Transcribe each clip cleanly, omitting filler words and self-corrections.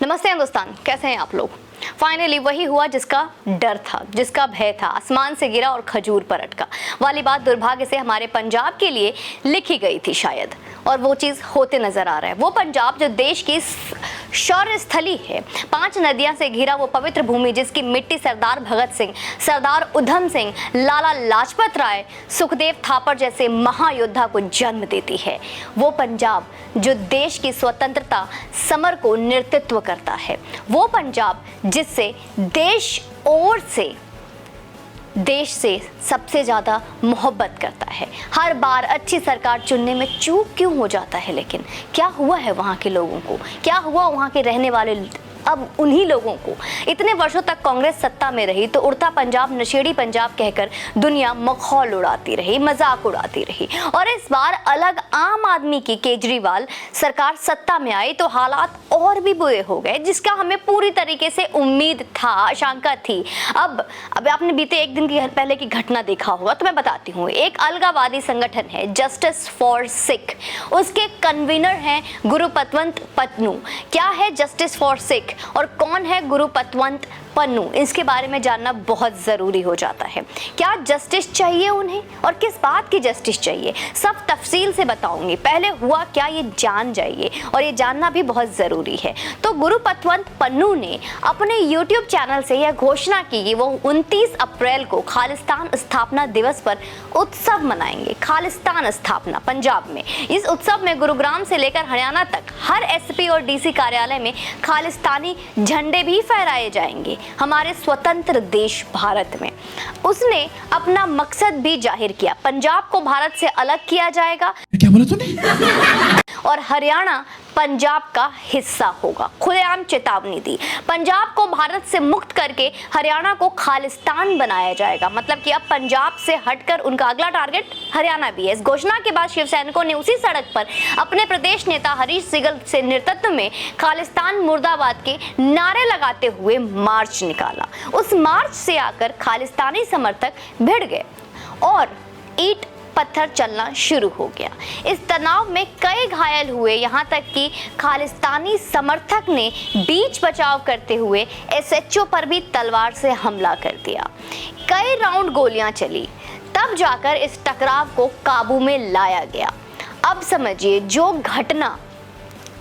नमस्ते हिंदुस्तान, कैसे हैं आप लोग। फाइनली वही हुआ जिसका डर था, जिसका भय था, आसमान से गिरा और खजूर पर अटका वाली बात दुर्भाग्य से हमारे पंजाब के लिए लिखी गई थी शायद, और वो चीज़ होते नजर आ रहा है। वो पंजाब जो देश की शौर्य स्थली है, 5 नदियां से घिरा वो पवित्र भूमि जिसकी मिट्टी सरदार भगत सिंह, सरदार उधम सिंह, लाला लाजपत राय, सुखदेव थापर जैसे महायोद्धा को जन्म देती है। वो पंजाब जो देश की स्वतंत्रता समर को नेतृत्व करता है। वो पंजाब जिससे देश से सबसे ज़्यादा मोहब्बत करता है। हर बार अच्छी सरकार चुनने में चूक क्यों हो जाता है, लेकिन क्या हुआ है वहाँ के लोगों को, क्या हुआ वहाँ के रहने वाले अब उन्हीं लोगों को। इतने वर्षों तक कांग्रेस सत्ता में रही तो उड़ता पंजाब, नशेड़ी पंजाब कहकर दुनिया मखौल उड़ाती रही, मजाक उड़ाती रही, और इस बार अलग आम आदमी की केजरीवाल सरकार सत्ता में आई तो हालात और भी बुरे हो गए, जिसका हमें पूरी तरीके से उम्मीद था, आशंका थी। अब आपने बीते एक दिन की पहले की घटना देखा होगा तो मैं बताती हूँ। एक अलगावादी संगठन है जस्टिस फॉर सिख, उसके कन्वीनर हैं गुरुपतवंत पन्नू। क्या है जस्टिस फॉर सिख और कौन है गुरुपतवंत पन्नू, इसके बारे में जानना बहुत ज़रूरी हो जाता है। क्या जस्टिस चाहिए उन्हें और किस बात की जस्टिस चाहिए, सब तफसील से बताऊंगी। पहले हुआ क्या ये जान जाइए, और ये जानना भी बहुत ज़रूरी है। तो गुरुपतवंत पन्नू ने अपने YouTube चैनल से यह घोषणा की कि वो 29 अप्रैल को खालिस्तान स्थापना दिवस पर उत्सव मनाएंगे। खालिस्तान स्थापना पंजाब में, इस उत्सव में गुरुग्राम से लेकर हरियाणा तक हर SP और DC कार्यालय में खालिस्तानी झंडे भी फहराए जाएंगे हमारे स्वतंत्र देश भारत में। उसने अपना मकसद भी जाहिर किया, पंजाब को भारत से अलग किया जाएगा। क्या बोला तूने? और हरियाणा पंजाब का हिस्सा होगा। खुलेआम चेतावनी दी, पंजाब को भारत से मुक्त करके हरियाणा को खालिस्तान बनाया जाएगा। मतलब कि अब पंजाब से हटकर उनका अगला टारगेट हरियाणा भी है। इस घोषणा के बाद शिव सैनिकों ने उसी सड़क पर अपने प्रदेश नेता हरीश सिंगल से नेतृत्व में खालिस्तान मुर्दाबाद के नारे लगाते हुए मार्च निकाला। उस मार्च से आकर खालिस्तानी समर्थक भिड़ गए और ईंट पत्थर चलना शुरू हो गया। इस तनाव में कई घायल हुए, यहाँ तक कि खालिस्तानी समर्थक ने बीच बचाव करते हुए SHO पर भी तलवार से हमला कर दिया। कई राउंड गोलियां चली, तब जाकर इस टकराव को काबू में लाया गया। अब समझिए, जो घटना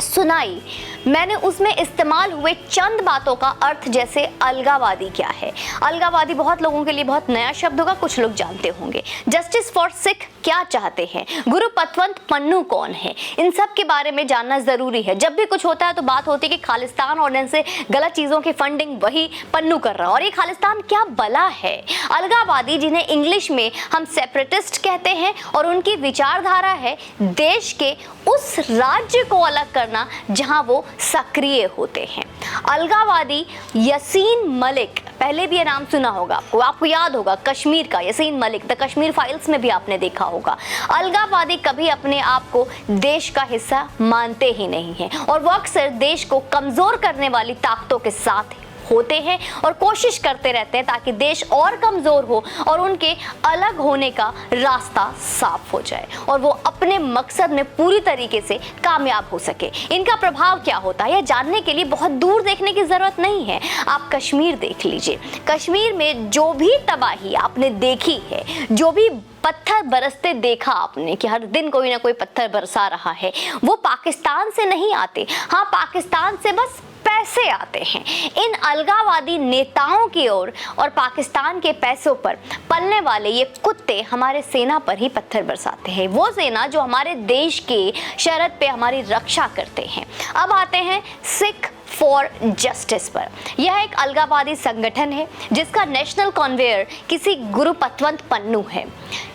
सुनाई मैंने उसमें इस्तेमाल हुए चंद बातों का अर्थ, जैसे अलगावादी क्या है। अलगावादी बहुत लोगों के लिए बहुत नया शब्द होगा, कुछ लोग जानते होंगे। जस्टिस फॉर सिख क्या चाहते हैं, गुरुपतवंत पन्नू कौन है, इन सब के बारे में जानना जरूरी है। जब भी कुछ होता है तो बात होती है कि खालिस्तान और इनसे गलत चीजों की फंडिंग वही पन्नू कर रहा है, और ये खालिस्तान क्या बला है। अलगावादी, जिन्हें इंग्लिश में हम सेपरेटिस्ट कहते हैं, और उनकी विचारधारा है देश के उस राज्य को अलग करना जहां वो सक्रिय होते हैं। अलगावादी यासीन मलिक, पहले भी ये नाम सुना होगा आपको याद होगा, कश्मीर का यासीन मलिक, द कश्मीर फाइल्स में भी आपने देखा होगा। अलगावादी कभी अपने आप को देश का हिस्सा मानते ही नहीं हैं, और वो अक्सर देश को कमजोर करने वाली ताकतों के साथ होते हैं और कोशिश करते रहते हैं ताकि देश और कमजोर हो और उनके अलग होने का रास्ता साफ हो जाए और वो अपने मकसद में पूरी तरीके से कामयाब हो सके। इनका प्रभाव क्या होता है, यह जानने के लिए बहुत दूर देखने की जरूरत नहीं है। आप कश्मीर देख लीजिए, कश्मीर में जो भी तबाही आपने देखी है, जो भी पत्थर बरसते देखा आपने कि हर दिन कोई ना कोई पत्थर बरसा रहा है, वो पाकिस्तान से नहीं आते। हाँ, पाकिस्तान से बस पैसे आते हैं। इन अलगावादी नेताओं की ओर और पाकिस्तान के पैसों पर पलने वाले ये कुत्ते हमारे सेना पर ही पत्थर बरसाते हैं, वो सेना जो हमारे देश के शरत पे हमारी रक्षा करते हैं। अब आते हैं सिख फॉर जस्टिस पर। यह एक अलगावादी संगठन है जिसका नेशनल कन्वीनर किसी गुरुपतवंत पन्नू है।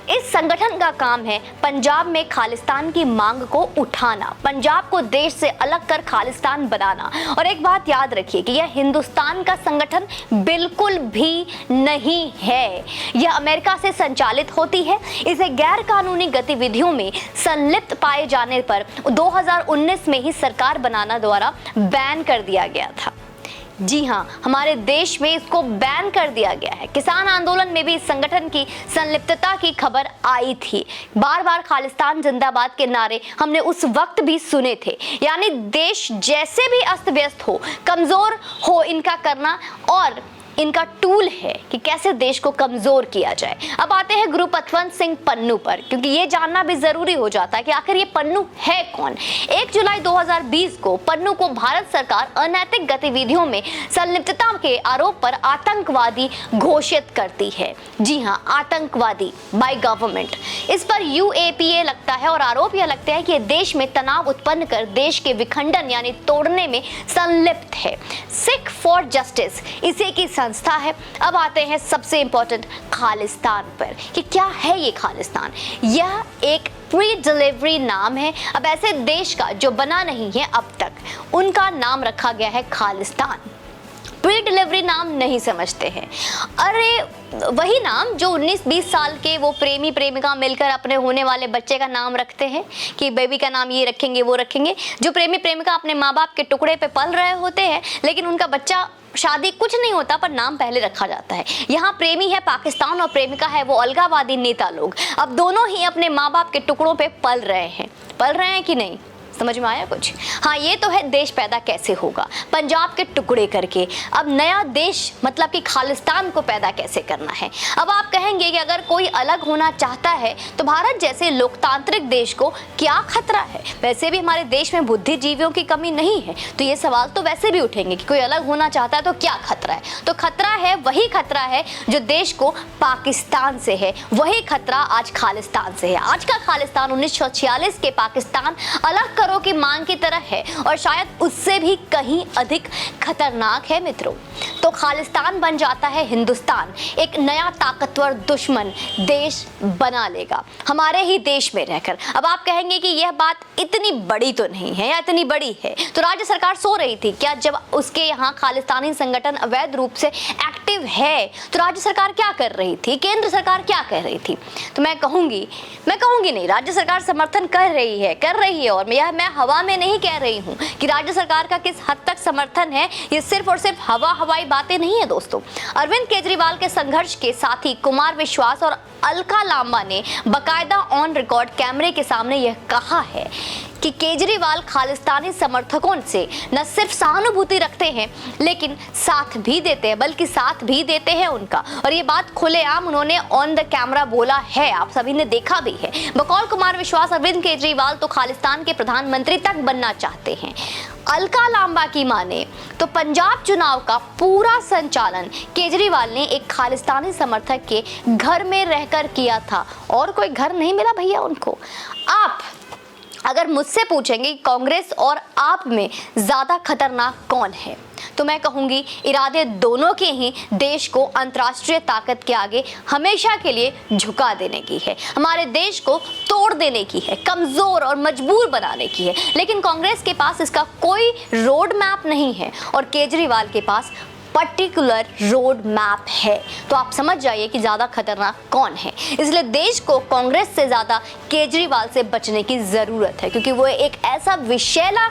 इस संगठन का काम है पंजाब में खालिस्तान की मांग को उठाना, पंजाब को देश से अलग कर खालिस्तान बनाना। और एक बात याद रखिए कि यह हिंदुस्तान का संगठन बिल्कुल भी नहीं है, यह अमेरिका से संचालित होती है। इसे गैर कानूनी गतिविधियों में संलिप्त पाए जाने पर 2019 में ही सरकार बनाना द्वारा बैन कर दिया गया था। जी हाँ, हमारे देश में इसको बैन कर दिया गया है। किसान आंदोलन में भी इस संगठन की संलिप्तता की खबर आई थी। बार बार खालिस्तान जिंदाबाद के नारे हमने उस वक्त भी सुने थे। यानी देश जैसे भी अस्त व्यस्त हो, कमजोर हो, इनका करना और इनका टूल है कि कैसे देश को कमजोर किया जाए। अब आते हैं गुरुपतवंत सिंह पन्नू पर, क्योंकि ये जानना भी जरूरी हो जाता है कि आखिर ये पन्नू है कौन। 1 जुलाई 2020 को पन्नू को भारत सरकार अनैतिक गतिविधियों में संलिप्तता के आरोप पर आतंकवादी घोषित करती है। जी हाँ, आतंकवादी बाय गवर्नमेंट। इस पर UAPA लगता है और आरोप यह लगता है कि ये देश में तनाव उत्पन्न कर देश के विखंडन यानी तोड़ने में संलिप्त है। सिख फॉर जस्टिस इसी की संस्था है। अब आते हैं सबसे इंपॉर्टेंट खालिस्तान पर कि क्या है ये खालिस्तान। यह एक प्री डिलीवरी नाम है। अब ऐसे देश का जो बना नहीं है अब तक, उनका नाम रखा गया है खालिस्तान। प्री डिलीवरी नाम नहीं समझते हैं। अरे वही नाम जो 19-20 साल के वो प्रेमी प्रेमिका मिलकर अपने होने वाले बच्चे का नाम रखते हैं कि बेबी का नाम ये रखेंगे वो रखेंगे। जो प्रेमी प्रेमिका अपने माँ बाप के टुकड़े पे पल रहे होते हैं, लेकिन उनका बच्चा शादी कुछ नहीं होता पर नाम पहले रखा जाता है। यहाँ प्रेमी है पाकिस्तान और प्रेमिका है वो अलगावादी नेता लोग। अब दोनों ही अपने माँ बाप के टुकड़ों पे पल रहे हैं कि नहीं, समझ में आया कुछ? हाँ, ये तो है देश पैदा कैसे होगा, पंजाब के टुकड़े करके। अब नया देश मतलब कि खालिस्तान को पैदा कैसे करना है। अब आप कहेंगे कि अगर कोई अलग होना चाहता है तो भारत जैसे लोकतांत्रिक देश को क्या खतरा है। वैसे भी हमारे देश में बुद्धिजीवियों की कमी नहीं है, तो ये सवाल तो वैसे भी उठेंगे कि कोई अलग होना चाहता है तो क्या खतरा है। तो खतरा है, वही खतरा है जो देश को पाकिस्तान से है, वही खतरा आज खालिस्तान से है। आज का खालिस्तान 1946 के पाकिस्तान अलग की मांग की तरह है और शायद उससे भी कहीं अधिक खतरनाक है मित्रों। तो खालिस्तान बन जाता है हिंदुस्तान, एक नया ताकतवर दुश्मन देश बना लेगा हमारे ही देश में रहकर। अब आप कहेंगे कि यह बात इतनी बड़ी तो नहीं है या इतनी बड़ी है, तो राज्य सरकार सो रही थी क्या जब उसके यहाँ खालिस्तानी संगठन अवैध रूप से एक्टिव है? तो राज्य सरकार क्या कर रही थी, केंद्र सरकार क्या कह रही थी? तो मैं कहूंगी नहीं, राज्य सरकार समर्थन कर रही है और मैं हवा में नहीं कह रही हूं कि राज्य सरकार का किस हद तक समर्थन है। ये सिर्फ और सिर्फ हवाई बातें नहीं है दोस्तों। अरविंद केजरीवाल के संघर्ष के साथी कुमार विश्वास और अलका लांबा ने बकायदा ऑन रिकॉर्ड कैमरे के सामने यह कहा है कि केजरीवाल खालिस्तानी समर्थकों से न सिर्फ सहानुभूति रखते हैं लेकिन साथ भी देते हैं उनका। और ये बात खुलेआम उन्होंने ऑन द कैमरा बोला है, आप सभी ने देखा भी है। बकौल कुमार विश्वास अरविंद केजरीवाल तो खालिस्तान के प्रधानमंत्री तक बनना चाहते हैं। अलका लांबा की माने तो पंजाब चुनाव का पूरा संचालन केजरीवाल ने एक खालिस्तानी समर्थक के घर में रहकर किया था और कोई घर नहीं मिला भैया उनको। आप अगर मुझसे पूछेंगे कांग्रेस और आप में ज्यादा खतरनाक कौन है, तो मैं कहूंगी इरादे दोनों के ही देश को अंतर्राष्ट्रीय ताकत के आगे हमेशा के लिए झुका देने की है, हमारे देश को तोड़ देने की है, कमजोर और मजबूर बनाने की है। लेकिन कांग्रेस के पास इसका कोई रोड मैप नहीं है और केजरीवाल के पास पर्टिकुलर रोड मैप है। तो आप समझ जाइए कि ज्यादा खतरनाक कौन है। इसलिए देश को कांग्रेस से ज्यादा केजरीवाल से बचने की जरूरत है, क्योंकि वो एक ऐसा विषैला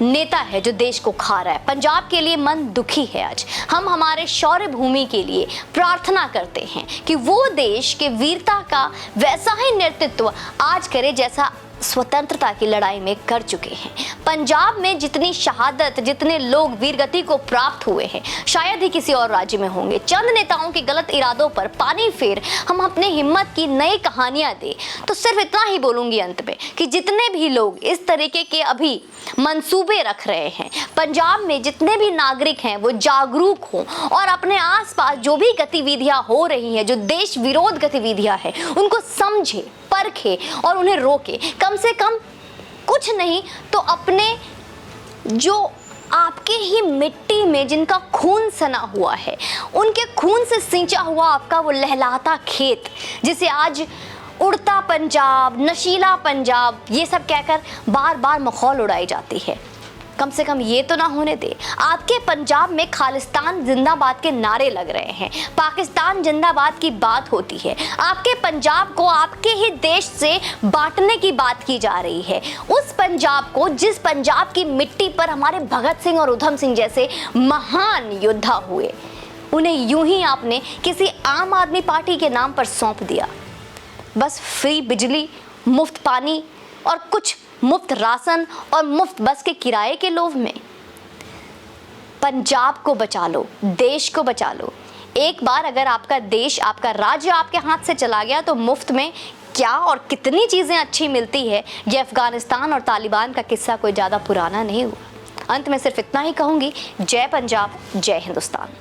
नेता है जो देश को खा रहा है। पंजाब के लिए मन दुखी है। आज हम हमारे शौर्य भूमि के लिए प्रार्थना करते हैं कि वो देश के वीरता का वैसा ही नेतृत्व आज करे जैसा स्वतंत्रता की लड़ाई में कर चुके हैं। पंजाब में जितनी शहादत, जितने लोग वीरगति को प्राप्त हुए हैं, शायद ही किसी और राज्य में होंगे। चंद नेताओं के गलत इरादों पर पानी फेर हम अपने हिम्मत की नई कहानियां दे। तो सिर्फ इतना ही बोलूंगी अंत में कि जितने भी लोग इस तरीके के अभी मंसूबे रख रहे हैं, पंजाब में जितने भी नागरिक हैं वो जागरूक हों और अपने आसपास जो भी गतिविधियां हो रही हैं, जो देश विरोध गतिविधियां हैं, उनको समझे, परखे और उन्हें रोके। कम से कम कुछ नहीं तो अपने जो आपके ही मिट्टी में जिनका खून सना हुआ है, उनके खून से सिंचा हुआ आपका वो लहलहाता खेत, जिसे आज उड़ता पंजाब, नशीला पंजाब, ये सब कहकर बार बार मखौल उड़ाई जाती है, कम से कम ये तो ना होने दे। आपके पंजाब में खालिस्तान जिंदाबाद के नारे लग रहे हैं, पाकिस्तान जिंदाबाद की बात होती है, आपके पंजाब को आपके ही देश से बांटने की बात की जा रही है। उस पंजाब को, जिस पंजाब की मिट्टी पर हमारे भगत सिंह और उधम सिंह जैसे महान योद्धा हुए, उन्हें यूं ही आपने किसी आम आदमी पार्टी के नाम पर सौंप दिया। बस फ्री बिजली, मुफ्त पानी और कुछ मुफ्त राशन और मुफ्त बस के किराए के लोभ में। पंजाब को बचा लो, देश को बचा लो। एक बार अगर आपका देश, आपका राज्य आपके हाथ से चला गया तो मुफ्त में क्या और कितनी चीज़ें अच्छी मिलती है, ये अफगानिस्तान और तालिबान का किस्सा कोई ज़्यादा पुराना नहीं हुआ। अंत में सिर्फ इतना ही कहूँगी, जय पंजाब, जय हिंदुस्तान।